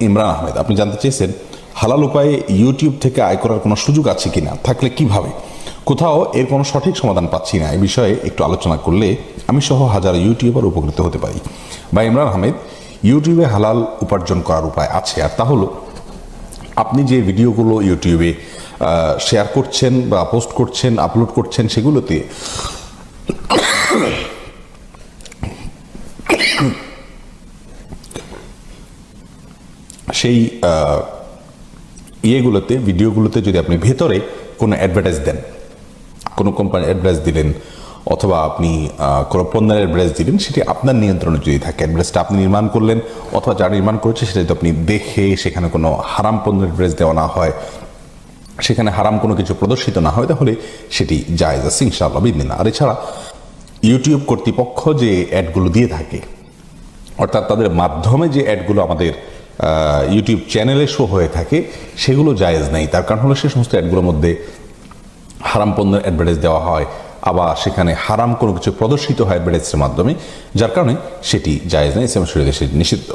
ইমরান আহমেদ, আপনি জানতে চেয়েছেন হালাল উপায়ে ইউটিউব থেকে আয় করার কোনো সুযোগ আছে কিনা, থাকলে কিভাবে। কোথাও এর কোনো সঠিক সমাধান পাচ্ছি না, এই বিষয়ে একটু আলোচনা করলে আমি সহ হাজার ইউটিউবার উপকৃত হতে পারি। বা ইমরান আহমেদ, ইউটিউবে হালাল উপার্জন করার উপায় আছে, আর তা হলো আপনি যে ভিডিওগুলো ইউটিউবে শেয়ার করছেন বা পোস্ট করছেন, আপলোড করছেন, সেগুলোতে সেই ভিডিওগুলোতে যদি আপনি ভেতরে কোনো অ্যাডভার্টাইজ দেন, কোনো কোম্পানির অ্যাডভার্টাইজ দিলেন, অথবা আপনি কোনো পণ্যের অ্যাডভার্টাইজ দিলেন, সেটি আপনার নিয়ন্ত্রণে যদি থাকে, অ্যাডভার্টাইজটা আপনি নির্মাণ করলেন অথবা যারা নির্মাণ করেছে সেটা যদি আপনি দেখে সেখানে কোনো হারাম পণ্যের অ্যাডভার্টাইজ দেওয়া না হয়, সেখানে হারাম কোনো কিছু প্রদর্শিত না হয়, তাহলে সেটি জায়েজ আছে ইনশাআল্লাহ বিদিনা। আর এছাড়া ইউটিউব কর্তৃপক্ষ যে অ্যাডগুলো দিয়ে থাকে, অর্থাৎ তাদের মাধ্যমে যে অ্যাডগুলো আমাদের ইউটিউব চ্যানেলে শো হয়ে থাকে, সেগুলো জায়েজ নেই। তার কারণ হলো সে সমস্ত অ্যাডগুলোর মধ্যে হারাম পণ্যের অ্যাডভার্টাইজ দেওয়া হয়, আবার সেখানে হারাম কোনো কিছু প্রদর্শিত হয় অ্যাডভার্টাইজের মাধ্যমে, যার কারণে সেটি জায়েজ নেই, ইসলাম শরীয়তে সেটি নিষিদ্ধ।